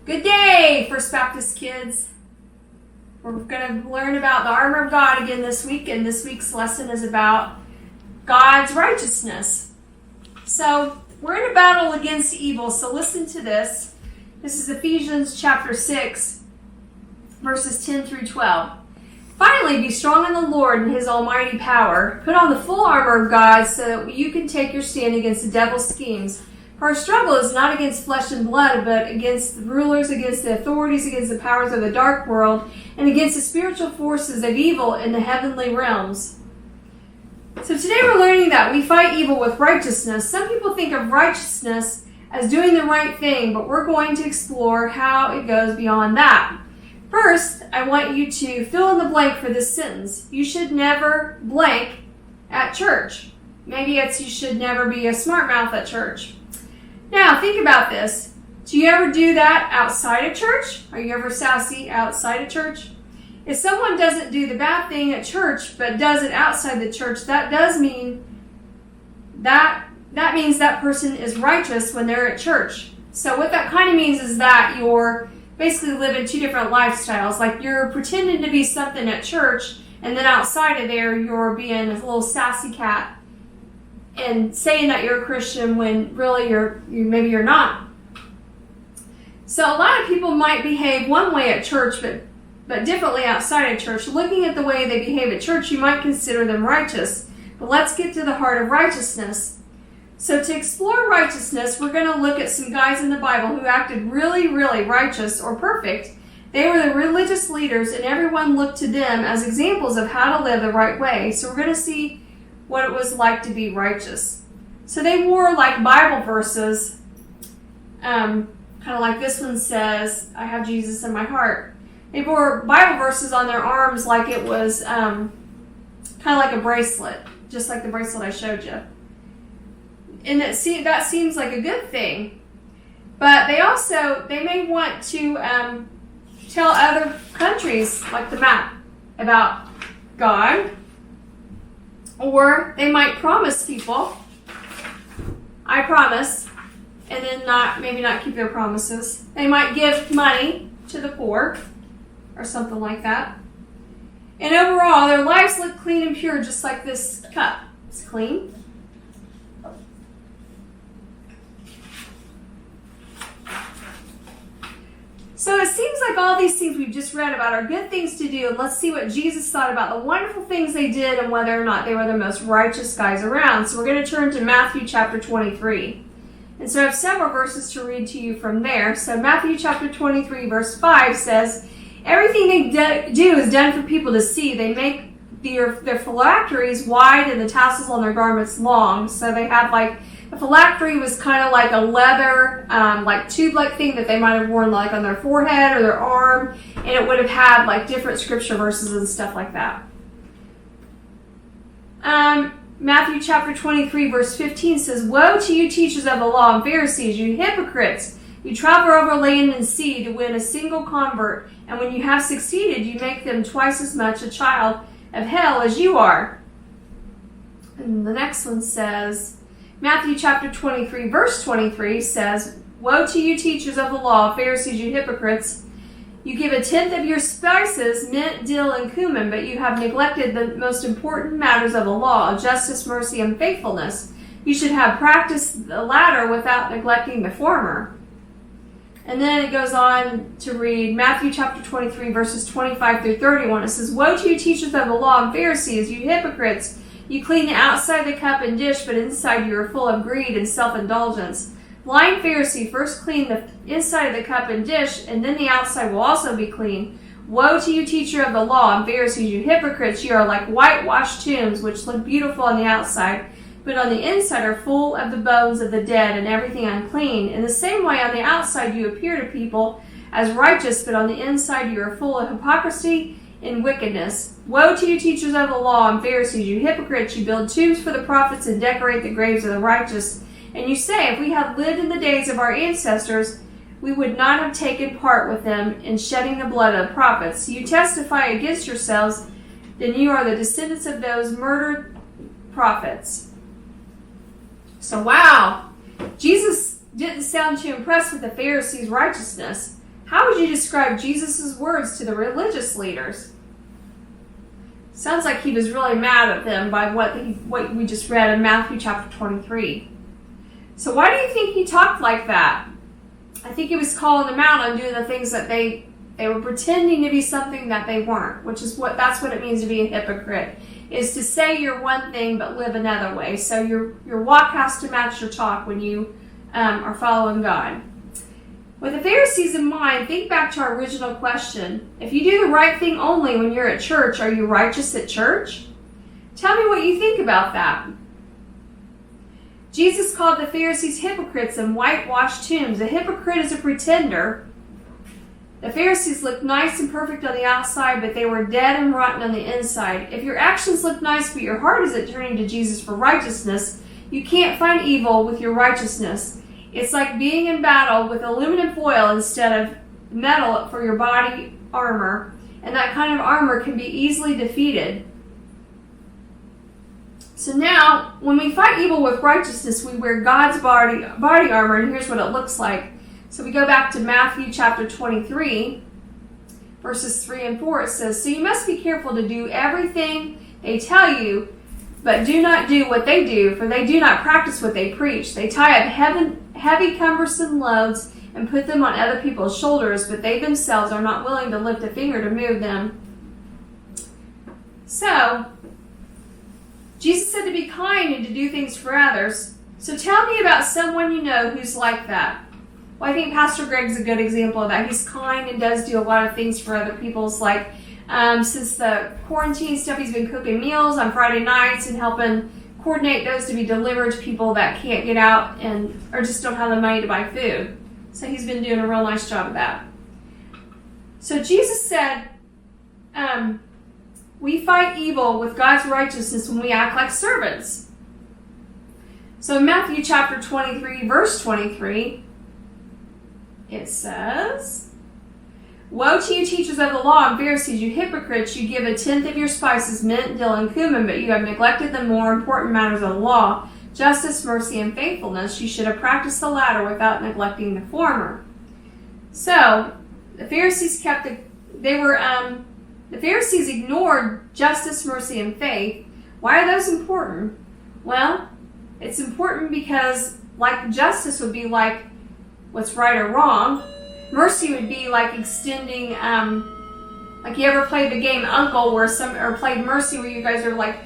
Good day, First Baptist kids. We're going to learn about the armor of God again this week, and this week's lesson is about God's righteousness. So, we're in a battle against evil, so listen to this. This is Ephesians chapter 6, verses 10 through 12. Finally, be strong in the Lord and His almighty power. Put on the full armor of God so that you can take your stand against the devil's schemes. For our struggle is not against flesh and blood, but against the rulers, against the authorities, against the powers of the dark world, and against the spiritual forces of evil in the heavenly realms. So today we're learning that we fight evil with righteousness. Some people think of righteousness as doing the right thing, but we're going to explore how it goes beyond that. First, I want you to fill in the blank for this sentence. You should never blank at church. Maybe it's you should never be a smart mouth at church. Now, think about this. Do you ever do that outside of church? Are you ever sassy outside of church? If someone doesn't do the bad thing at church but does it outside the church, that does mean that means that person is righteous when they're at church. So what that kind of means is that you're basically living two different lifestyles. Like you're pretending to be something at church, and then outside of there you're being a little sassy cat and saying that you're a Christian when really maybe you're not. So a lot of people might behave one way at church but differently outside of church. Looking at the way they behave at church, you might consider them righteous. But let's get to the heart of righteousness. So to explore righteousness, we're going to look at some guys in the Bible who acted really, really righteous or perfect. They were the religious leaders, and everyone looked to them as examples of how to live the right way. So we're going to see what it was like to be righteous. So they wore like Bible verses, kind of like this one says, I have Jesus in my heart. They wore Bible verses on their arms like it was kind of like a bracelet, just like the bracelet I showed you. And that seems like a good thing. But they may want to tell other countries, like the map, about God. Or they might promise people, I promise, and then maybe not keep their promises. They might give money to the poor or something like that. And overall, their lives look clean and pure, just like this cup. It's clean. So it seems like all these things we've just read about are good things to do, and let's see what Jesus thought about the wonderful things they did and whether or not they were the most righteous guys around. So we're going to turn to Matthew chapter 23. And so I have several verses to read to you from there. So Matthew chapter 23 verse 5 says, everything they do is done for people to see. They make their phylacteries wide and the tassels on their garments long. So they had like, a phylactery was kind of like a leather, like tube-like thing that they might have worn like on their forehead or their arm, and it would have had like different scripture verses and stuff like that. Matthew chapter 23 verse 15 says, woe to you teachers of the law and Pharisees, you hypocrites! You travel over land and sea to win a single convert, and when you have succeeded, you make them twice as much a child of hell as you are. And the next one says, Matthew chapter 23, verse 23 says, woe to you teachers of the law, Pharisees, you hypocrites! You give a tenth of your spices, mint, dill, and cumin, but you have neglected the most important matters of the law, justice, mercy, and faithfulness. You should have practiced the latter without neglecting the former. And then it goes on to read Matthew chapter 23, verses 25 through 31. It says, woe to you teachers of the law and Pharisees, you hypocrites! You clean the outside of the cup and dish, but inside you are full of greed and self-indulgence. Blind Pharisee, first clean the inside of the cup and dish, and then the outside will also be clean. Woe to you, teacher of the law and Pharisees, you hypocrites! You are like whitewashed tombs, which look beautiful on the outside, but on the inside are full of the bones of the dead and everything unclean. In the same way, on the outside you appear to people as righteous, but on the inside you are full of hypocrisy and wickedness. Woe to you, teachers of the law and Pharisees, you hypocrites! You build tombs for the prophets and decorate the graves of the righteous. And you say, if we had lived in the days of our ancestors, we would not have taken part with them in shedding the blood of the prophets. You testify against yourselves, then you are the descendants of those murdered prophets. So wow, Jesus didn't sound too impressed with the Pharisees' righteousness. How would you describe Jesus' words to the religious leaders? Sounds like he was really mad at them by what we just read in Matthew chapter 23. So why do you think he talked like that? I think he was calling them out on doing the things that they were pretending to be something that they weren't, that's what it means to be a hypocrite, is to say you're one thing but live another way. So your walk has to match your talk when you are following God. With the Pharisees in mind, think back to our original question. If you do the right thing only when you're at church, are you righteous at church? Tell me what you think about that. Jesus called the Pharisees hypocrites and whitewashed tombs. A hypocrite is a pretender. The Pharisees looked nice and perfect on the outside, but they were dead and rotten on the inside. If your actions look nice, but your heart isn't turning to Jesus for righteousness, you can't find evil with your righteousness. It's like being in battle with aluminum foil instead of metal for your body armor, and that kind of armor can be easily defeated. So now, when we fight evil with righteousness, we wear God's body armor, and here's what it looks like. So we go back to Matthew chapter 23, verses 3 and 4. It says, "So you must be careful to do everything they tell you, but do not do what they do, for they do not practice what they preach. They tie up heavy cumbersome loads and put them on other people's shoulders, but they themselves are not willing to lift a finger to move them." So, Jesus said to be kind and to do things for others. So tell me about someone you know who's like that. Well, I think Pastor Greg's a good example of that. He's kind and does do a lot of things for other people. It's like, since the quarantine stuff, he's been cooking meals on Friday nights and helping coordinate those to be delivered to people that can't get out or just don't have the money to buy food. So he's been doing a real nice job of that. So Jesus said, we fight evil with God's righteousness when we act like servants. So in Matthew chapter 23, verse 23, it says, "Woe to you, teachers of the law and Pharisees, you hypocrites! You give 1/10 of your spices, mint, dill, and cumin, but you have neglected the more important matters of the law, justice, mercy, and faithfulness. You should have practiced the latter without neglecting the former." So the Pharisees the Pharisees ignored justice, mercy, and faith. Why are those important? Well, it's important because, like, justice would be like what's right or wrong. Mercy would be like extending, like, you ever played the game Uncle or played Mercy where you guys are like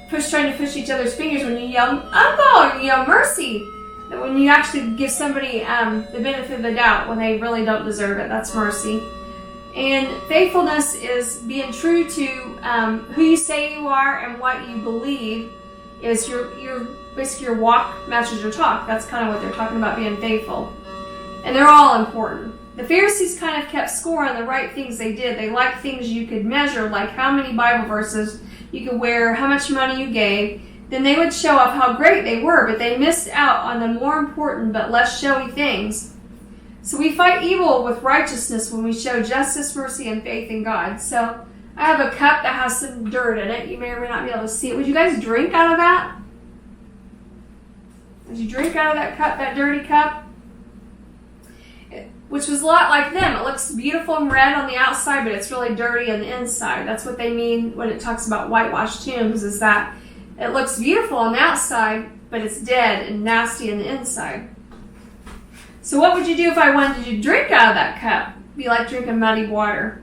trying to push each other's fingers when you yell Uncle or you yell Mercy. When you actually give somebody the benefit of the doubt when they really don't deserve it, that's mercy. And faithfulness is being true to who you say you are and what you believe is basically your walk matches your talk. That's kind of what they're talking about, being faithful. And they're all important. The Pharisees kind of kept score on the right things they did. They liked things you could measure, like how many Bible verses you could wear, how much money you gave. Then they would show off how great they were, but they missed out on the more important but less showy things. So we fight evil with righteousness when we show justice, mercy, and faith in God. So I have a cup that has some dirt in it. You may or may not be able to see it. Would you guys drink out of that? Would you drink out of that cup, that dirty cup? Which was a lot like them. It looks beautiful and red on the outside, but it's really dirty on the inside. That's what they mean when it talks about whitewashed tombs, is that it looks beautiful on the outside, but it's dead and nasty on the inside. So what would you do if I wanted you to drink out of that cup? It'd be like drinking muddy water.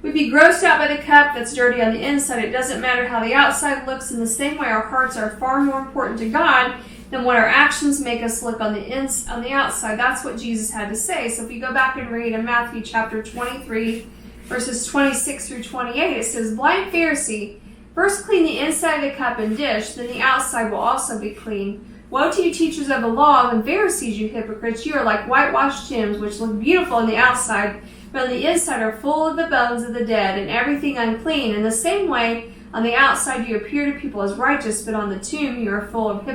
We'd be grossed out by the cup that's dirty on the inside. It doesn't matter how the outside looks. In the same way, our hearts are far more important to God than what our actions make us look on the outside. That's what Jesus had to say. So if you go back and read in Matthew chapter 23, verses 26 through 28, it says, "Blind Pharisee, first clean the inside of the cup and dish, then the outside will also be clean. Woe to you, teachers of the law and Pharisees, you hypocrites! You are like whitewashed tombs, which look beautiful on the outside, but on the inside are full of the bones of the dead and everything unclean. In the same way, on the outside you appear to people as righteous, but on the tomb you are full of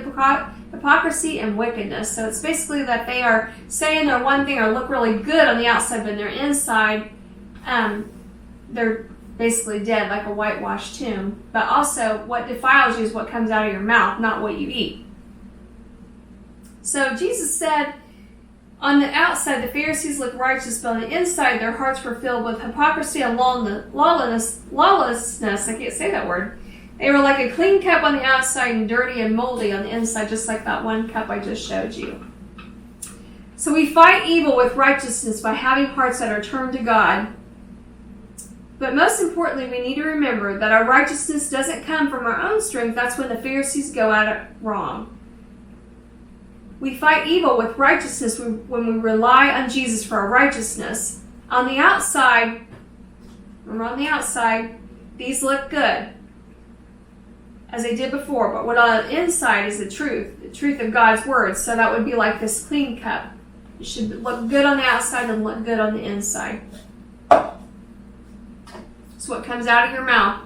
hypocrisy and wickedness." So it's basically that they are saying they're one thing or look really good on the outside, but on their inside, they're basically dead, like a whitewashed tomb. But also, what defiles you is what comes out of your mouth, not what you eat. So Jesus said, On the outside, the Pharisees looked righteous, but on the inside, their hearts were filled with hypocrisy and lawlessness. I can't say that word. They were like a clean cup on the outside and dirty and moldy on the inside, just like that one cup I just showed you. So we fight evil with righteousness by having hearts that are turned to God. But most importantly, we need to remember that our righteousness doesn't come from our own strength. That's when the Pharisees go at it wrong. We fight evil with righteousness when we rely on Jesus for our righteousness. On the outside, these look good, as they did before. But what on the inside is the truth of God's word. So that would be like this clean cup. It should look good on the outside and look good on the inside. So what comes out of your mouth,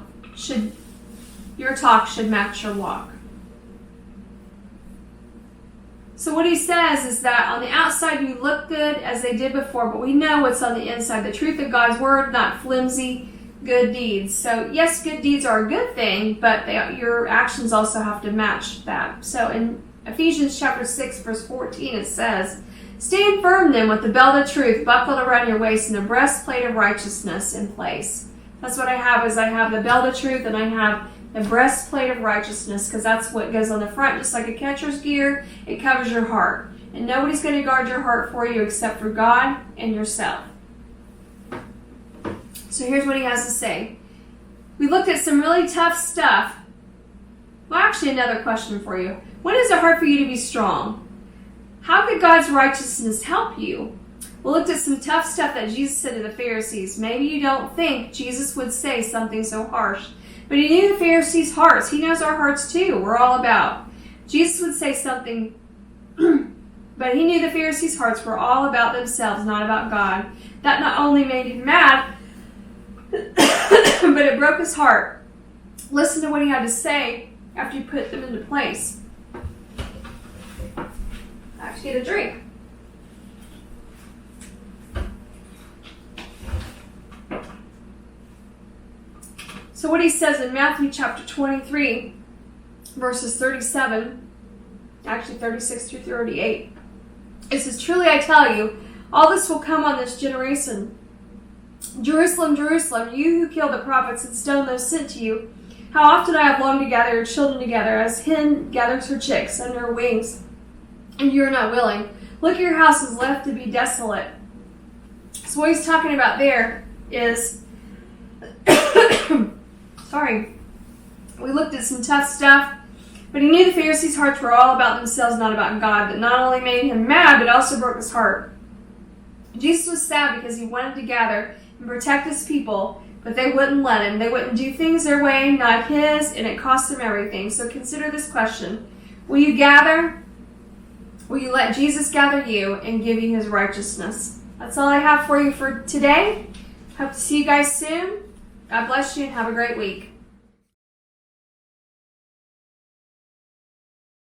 your talk should match your walk. So what he says is that on the outside you look good as they did before, but we know what's on the inside, the truth of God's word, not flimsy good deeds. So yes, good deeds are a good thing, but your actions also have to match that. So in Ephesians chapter 6, verse 14, it says, "Stand firm then with the belt of truth buckled around your waist and a breastplate of righteousness in place." That's what I have, is I have the belt of truth and I have the breastplate of righteousness, because that's what goes on the front, just like a catcher's gear. It covers your heart. And nobody's going to guard your heart for you except for God and yourself. So here's what he has to say. We looked at some really tough stuff. Well, actually, another question for you. When is it hard for you to be strong? How could God's righteousness help you? We looked at some tough stuff that Jesus said to the Pharisees. Maybe you don't think Jesus would say something so harsh. But he knew the Pharisees' hearts. He knows our hearts too. We're all about. Jesus would say something, but he knew the Pharisees' hearts were all about themselves, not about God. That not only made him mad, but it broke his heart. Listen to what he had to say after you put them into place. I have to get a drink. So what he says in Matthew chapter 23, verses 37, actually 36 through 38, it says, "Truly I tell you, all this will come on this generation. Jerusalem, Jerusalem, you who kill the prophets and stone those sent to you, how often I have longed to gather your children together, as hen gathers her chicks under her wings, and you are not willing. Look, your house is left to be desolate." So what he's talking about there is... we looked at some tough stuff, but he knew the Pharisees' hearts were all about themselves, not about God. That not only made him mad, but also broke his heart. Jesus was sad because he wanted to gather and protect his people, but they wouldn't let him. They wouldn't do things their way, not his, and it cost them everything. So consider this question. Will you gather? Will you let Jesus gather you and give you his righteousness? That's all I have for you for today. Hope to see you guys soon. God bless you and have a great week.